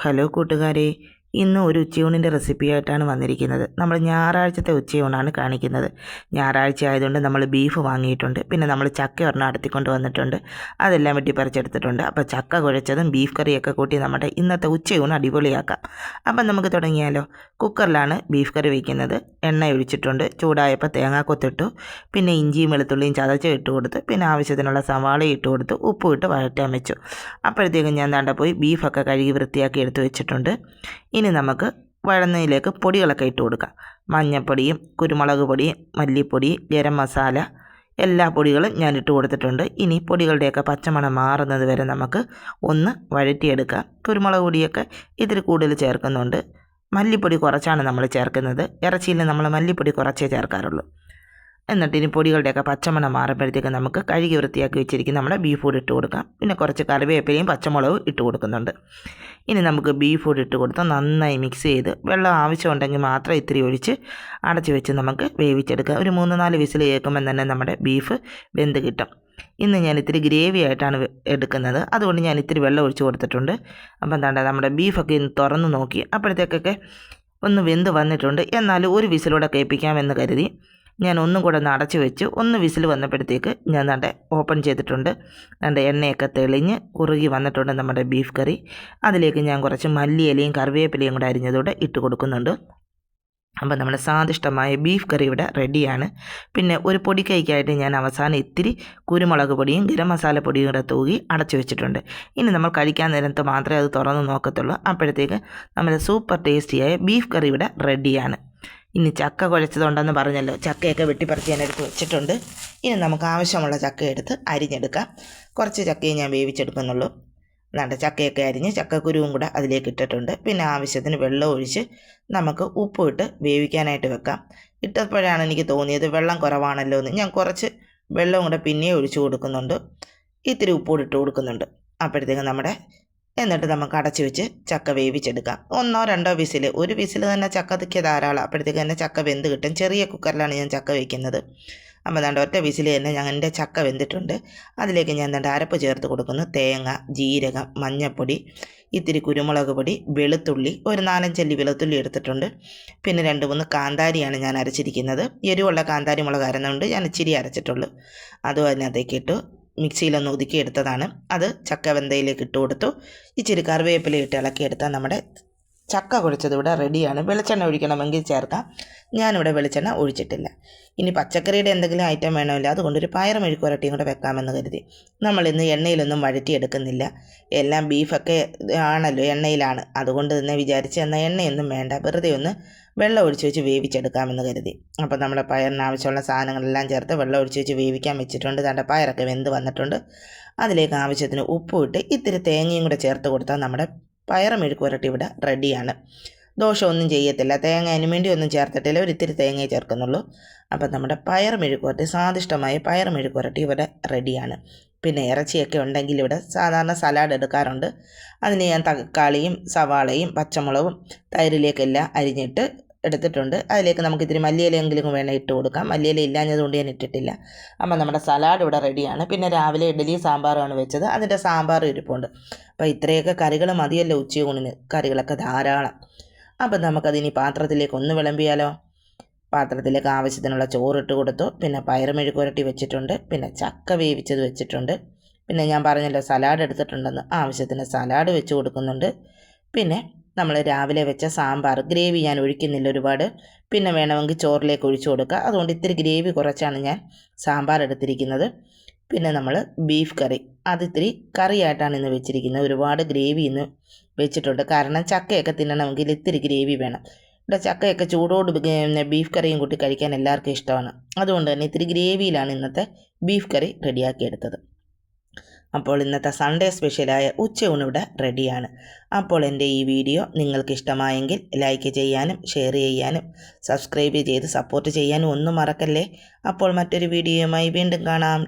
Hello കൂട്ടുകാരെ, ഇന്ന് ഒരു ഉച്ചയൂണിൻ്റെ റെസിപ്പിയായിട്ടാണ് വന്നിരിക്കുന്നത്. നമ്മൾ ഞായറാഴ്ചത്തെ ഉച്ചയൂണാണ് കാണിക്കുന്നത്. ഞായറാഴ്ച ആയതുകൊണ്ട് നമ്മൾ ബീഫ് വാങ്ങിയിട്ടുണ്ട്. പിന്നെ നമ്മൾ ചക്ക ഒരെണ്ണം അടുത്തിക്കൊണ്ട് വന്നിട്ടുണ്ട്. അതെല്ലാം വെട്ടിപ്പറിച്ചെടുത്തിട്ടുണ്ട്. അപ്പോൾ ചക്ക കുഴച്ചതും ബീഫ് കറിയൊക്കെ കൂട്ടി നമ്മുടെ ഇന്നത്തെ ഉച്ചയൂണ് അടിപൊളിയാക്കാം. അപ്പം നമുക്ക് തുടങ്ങിയാലോ. കുക്കറിലാണ് ബീഫ് കറി വയ്ക്കുന്നത്. എണ്ണ ഒഴിച്ചിട്ടുണ്ട്. ചൂടായപ്പോൾ തേങ്ങാക്കൊത്തിട്ടു. പിന്നെ ഇഞ്ചിയും വെളുത്തുള്ളിയും ചതച്ച് ഇട്ട് കൊടുത്ത്, പിന്നെ ആവശ്യത്തിനുള്ള സവാളയും ഇട്ട് കൊടുത്ത് ഉപ്പും ഇട്ട് വഴറ്റാൻ വെച്ചു. അപ്പോഴത്തേക്കും ഞാൻ ദാണ്ട പോയി ബീഫൊക്കെ കഴുകി വൃത്തിയാക്കി എടുത്ത് വെച്ചിട്ടുണ്ട്. ഇനി നമുക്ക് വഴന്നയിലേക്ക് പൊടികളൊക്കെ ഇട്ട് കൊടുക്കാം. മഞ്ഞൾപ്പൊടിയും കുരുമുളക് പൊടിയും മല്ലിപ്പൊടി ഗരം മസാല എല്ലാ പൊടികളും ഞാൻ ഇട്ട് കൊടുത്തിട്ടുണ്ട്. ഇനി പൊടികളുടെയൊക്കെ പച്ചമണം മാറുന്നത് വരെ നമുക്ക് ഒന്ന് വഴറ്റിയെടുക്കാം. കുരുമുളക് പൊടിയൊക്കെ ഇതിൽ കൂടുതൽ ചേർക്കുന്നുണ്ട്. മല്ലിപ്പൊടി കുറച്ചാണ് നമ്മൾ ചേർക്കുന്നത്. ഇറച്ചിയിൽ നമ്മൾ മല്ലിപ്പൊടി കുറച്ചേ ചേർക്കാറുള്ളൂ. എന്നിട്ട് ഇനി പൊടികളുടെയൊക്കെ പച്ചമണം മാറുമ്പോഴത്തേക്ക് നമുക്ക് കഴുകി വൃത്തിയാക്കി വെച്ചിരിക്കുന്ന നമ്മുടെ ബീഫ് കൂടി ഇട്ട് കൊടുക്കാം. പിന്നെ കുറച്ച് കറിവേപ്പിലയും പച്ചമുളകും ഇട്ട് കൊടുക്കുന്നുണ്ട്. ഇനി നമുക്ക് ബീഫ് കൂടി ഇട്ട് കൊടുത്ത് നന്നായി മിക്സ് ചെയ്ത് വെള്ളം ആവശ്യമുണ്ടെങ്കിൽ മാത്രം ഇത്തിരി ഒഴിച്ച് അടച്ച് വെച്ച് നമുക്ക് വേവിച്ചെടുക്കാം. ഒരു 3-4 വിസിൽ കേൾക്കുമ്പോൾ തന്നെ നമ്മുടെ ബീഫ് വെന്ത് കിട്ടും. ഇന്ന് ഞാൻ ഇത്തിരി ഗ്രേവി ആയിട്ടാണ് എടുക്കുന്നത്. അതുകൊണ്ട് ഞാൻ ഇത്തിരി വെള്ളം ഒഴിച്ച് കൊടുത്തിട്ടുണ്ട്. അപ്പം എന്താ നമ്മുടെ ബീഫൊക്കെ ഇന്ന് തുറന്ന് നോക്കി അപ്പോഴത്തേക്കൊക്കെ ഒന്ന് വെന്ത് വന്നിട്ടുണ്ട്. എന്നാലും ഒരു വിസിലൂടെ കേൾപ്പിക്കാമെന്ന് കരുതി ഞാൻ ഒന്നും കൂടെ ഒന്ന് അടച്ച് വെച്ച് ഒന്ന് വിസിൽ വന്നപ്പോഴത്തേക്ക് ഞാൻ ദാണ്ടെ ഓപ്പൺ ചെയ്തിട്ടുണ്ട്. ദാണ്ടെ എണ്ണയൊക്കെ തെളിഞ്ഞ് കുറുകി വന്നിട്ടുണ്ട് നമ്മുടെ ബീഫ് കറി. അതിലേക്ക് ഞാൻ കുറച്ച് മല്ലിയിലയും കറിവേപ്പിലയും കൂടെ അരിഞ്ഞതോടെ ഇട്ട് കൊടുക്കുന്നുണ്ട്. അപ്പോൾ നമ്മുടെ സ്വാദിഷ്ടമായ ബീഫ് കറി ഇവിടെ റെഡിയാണ്. പിന്നെ ഒരു പൊടിക്കൈക്കായിട്ട് ഞാൻ അവസാനം ഇത്തിരി കുരുമുളക് പൊടിയും ഗരം മസാല പൊടിയും കൂടെ തൂകി അടച്ചു വെച്ചിട്ടുണ്ട്. ഇനി നമ്മൾ കഴിക്കാൻ നേരത്ത് മാത്രമേ അത് തുറന്ന് നോക്കത്തുള്ളൂ. അപ്പോഴത്തേക്ക് നമ്മുടെ സൂപ്പർ ടേസ്റ്റിയായ ബീഫ് കറി ഇവിടെ റെഡിയാണ്. ഇനി ചക്ക കുഴച്ചതുണ്ടെന്ന് പറഞ്ഞല്ലോ, ചക്കയൊക്കെ വെട്ടിപ്പറിച്ച് ഞാൻ എടുത്ത് വെച്ചിട്ടുണ്ട്. ഇനി നമുക്ക് ആവശ്യമുള്ള ചക്ക എടുത്ത് അരിഞ്ഞെടുക്കാം. കുറച്ച് ചക്കയെ ഞാൻ വേവിച്ചെടുക്കുന്നുള്ളൂ. എന്നിട്ട് ചക്കയൊക്കെ അരിഞ്ഞ് ചക്കക്കുരുവും കൂടെ അതിലേക്ക് ഇട്ടിട്ടുണ്ട്. പിന്നെ ആവശ്യത്തിന് വെള്ളം ഒഴിച്ച് നമുക്ക് ഉപ്പ് ഇട്ട് വേവിക്കാനായിട്ട് വെക്കാം. ഇട്ടപ്പോഴാണ് എനിക്ക് തോന്നിയത് വെള്ളം കുറവാണല്ലോ എന്ന്. ഞാൻ കുറച്ച് വെള്ളം കൂടെ പിന്നെ ഒഴിച്ച് കൊടുക്കുന്നുണ്ട്. ഇത്തിരി ഉപ്പുകൂടി ഇട്ട് കൊടുക്കുന്നുണ്ട്. അപ്പോഴത്തേക്കും എന്നിട്ട് നമുക്ക് അടച്ച് വെച്ച് ചക്ക വേവിച്ചെടുക്കാം. 1-2 വിസിൽ, ഒരു വിസിൽ തന്നെ ചക്കയ്ക്ക് ധാരാളം. അപ്പോഴത്തേക്ക് തന്നെ ചക്ക വെന്ത് കിട്ടും. ചെറിയ കുക്കറിലാണ് ഞാൻ ചക്ക വയ്ക്കുന്നത്. അപ്പോൾ ദാണ്ട് ഒറ്റ വിസിൽ തന്നെ എൻ്റെ ചക്ക വെന്തിട്ടുണ്ട്. അതിലേക്ക് ഞാൻ ദാണ്ട് അരപ്പ് ചേർത്ത് കൊടുക്കുന്നു. തേങ്ങ, ജീരകം, മഞ്ഞൾപ്പൊടി, ഇത്തിരി കുരുമുളക് പൊടി, വെളുത്തുള്ളി, ഒരു 4-5 അല്ലി വെളുത്തുള്ളി എടുത്തിട്ടുണ്ട്. പിന്നെ 2-3 കാന്താരിയാണ് ഞാൻ അരച്ചിരിക്കുന്നത്. എരിവുള്ള കാന്താരി മുളക് അരന്നുകൊണ്ട് ഞാൻ ഇച്ചിരി അരച്ചിട്ടുള്ളൂ. അതും അതിനകത്തേക്ക് ഇട്ടു മിക്സിയിലൊന്ന് ഒതുക്കിയെടുത്തതാണ്. അത് ചക്ക വെന്തയിലേക്ക് ഇട്ട് കൊടുത്തു. ഇച്ചിരി കറിവേപ്പില ഇട്ട് ഇളക്കിയെടുത്താൽ നമ്മുടെ ചക്ക കുഴച്ചത് ഇവിടെ റെഡിയാണ്. വെളിച്ചെണ്ണ ഒഴിക്കണമെങ്കിൽ ചേർക്കാം. ഞാനിവിടെ വെളിച്ചെണ്ണ ഒഴിച്ചിട്ടില്ല. ഇനി പച്ചക്കറിയുടെ എന്തെങ്കിലും ഐറ്റം വേണമല്ലോ, അതുകൊണ്ടൊരു പയർ മെഴുക്കുവരട്ടിയും കൂടെ വെക്കാമെന്ന് കരുതി. നമ്മളിന്ന് എണ്ണയിലൊന്നും വഴറ്റിയെടുക്കുന്നില്ല. എല്ലാം ബീഫൊക്കെ ആണല്ലോ, എണ്ണയിലാണ്. അതുകൊണ്ട് തന്നെ വിചാരിച്ച് എന്നാൽ എണ്ണയൊന്നും വേണ്ട, വെറുതെ ഒന്ന് വെള്ളം ഒഴിച്ച് വെച്ച് വേവിച്ചെടുക്കാമെന്ന് കരുതി. അപ്പോൾ നമ്മുടെ പയറിന് ആവശ്യമുള്ള സാധനങ്ങളെല്ലാം ചേർത്ത് വെള്ളം ഒഴിച്ച് വെച്ച് വേവിക്കാൻ വെച്ചിട്ടുണ്ട്. തൻ്റെ പയറൊക്കെ വെന്ത് വന്നിട്ടുണ്ട്. അതിലേക്ക് ആവശ്യത്തിന് ഉപ്പും ഇട്ട് ഇത്തിരി തേങ്ങയും കൂടെ ചേർത്ത് കൊടുത്താൽ നമ്മുടെ പയർ മെഴുക്കുവരട്ടി ഇവിടെ റെഡിയാണ്. ദോഷമൊന്നും ചെയ്യത്തില്ല. തേങ്ങ അതിന് വേണ്ടി ഒന്നും ചേർത്തിട്ടില്ല, ഒരിത്തിരി തേങ്ങയെ ചേർക്കുന്നുള്ളൂ. അപ്പം നമ്മുടെ പയർ മെഴുക്കുവരട്ടി, സ്വാദിഷ്ടമായ പയർ മെഴുക്കുവരട്ടി ഇവിടെ റെഡിയാണ്. പിന്നെ ഇറച്ചിയൊക്കെ ഉണ്ടെങ്കിൽ ഇവിടെ സാധാരണ സലാഡ് എടുക്കാറുണ്ട്. അതിന് ഞാൻ തക്കാളിയും സവാളയും പച്ചമുളകും തൈരിലേക്കെല്ലാം അരിഞ്ഞിട്ട് എടുത്തിട്ടുണ്ട്. അതിലേക്ക് നമുക്ക് ഇത്തിരി മല്ലിയിലെങ്കിലും വേണേൽ ഇട്ട് കൊടുക്കാം. മല്ലിയില ഇല്ലാഞ്ഞതുകൊണ്ട് ഞാൻ ഇട്ടിട്ടില്ല. അപ്പം നമ്മുടെ സലാഡ് ഇവിടെ റെഡിയാണ്. പിന്നെ രാവിലെ ഇഡ്ഡലി സാമ്പാറുമാണ് വെച്ചത്. അതിൻ്റെ സാമ്പാറും ഇരിപ്പുണ്ട്. അപ്പോൾ ഇത്രയൊക്കെ കറികൾ മതിയല്ലോ ഉച്ചയൂണിന്, കറികളൊക്കെ ധാരാളം. അപ്പം നമുക്കതിനി പാത്രത്തിലേക്ക് ഒന്ന് വിളമ്പിയാലോ. പാത്രത്തിലേക്ക് ആവശ്യത്തിനുള്ള ചോറിട്ട് കൊടുത്തു. പിന്നെ പയർ മെഴുക്കുവരട്ടി വെച്ചിട്ടുണ്ട്. പിന്നെ ചക്ക വേവിച്ചത് വെച്ചിട്ടുണ്ട്. പിന്നെ ഞാൻ പറഞ്ഞല്ലോ സലാഡ് എടുത്തിട്ടുണ്ടെന്ന്, ആവശ്യത്തിന് സലാഡ് വെച്ച് കൊടുക്കുന്നുണ്ട്. പിന്നെ നമ്മൾ രാവിലെ വെച്ച സാമ്പാർ, ഗ്രേവി ഞാൻ ഒഴിക്കുന്നില്ല ഒരുപാട്. പിന്നെ വേണമെങ്കിൽ ചോറിലേക്ക് ഒഴിച്ചു കൊടുക്കുക. അതുകൊണ്ട് ഇത്തിരി ഗ്രേവി കുറച്ചാണ് ഞാൻ സാമ്പാർ എടുത്തിരിക്കുന്നത്. പിന്നെ നമ്മൾ ബീഫ് കറി, അതിത്തിരി കറിയായിട്ടാണ് ഇന്ന് വെച്ചിരിക്കുന്നത്. ഒരുപാട് ഗ്രേവി ഇന്ന് വെച്ചിട്ടുണ്ട്. കാരണം ചക്കയൊക്കെ തിന്നണമെങ്കിൽ ഇത്തിരി ഗ്രേവി വേണം. ഇവിടെ ചക്കയൊക്കെ ചൂടോട് ബീഫ് കറിയും കൂട്ടി കഴിക്കാൻ എല്ലാവർക്കും ഇഷ്ടമാണ്. അതുകൊണ്ട് തന്നെ ഇത്തിരി ഗ്രേവിയിലാണ് ഇന്നത്തെ ബീഫ് കറി റെഡിയാക്കിയെടുത്തത്. അപ്പോൾ ഇന്നത്തെ സൺഡേ സ്പെഷ്യലായ ഉച്ചയൂണ് ഇവിടെ റെഡിയാണ്. അപ്പോൾ എൻ്റെ ഈ വീഡിയോ നിങ്ങൾക്ക് ഇഷ്ടമായെങ്കിൽ ലൈക്ക് ചെയ്യാനും ഷെയർ ചെയ്യാനും സബ്സ്ക്രൈബ് ചെയ്ത് സപ്പോർട്ട് ചെയ്യാനും ഒന്നും മറക്കല്ലേ. അപ്പോൾ മറ്റൊരു വീഡിയോയുമായി വീണ്ടും കാണാം.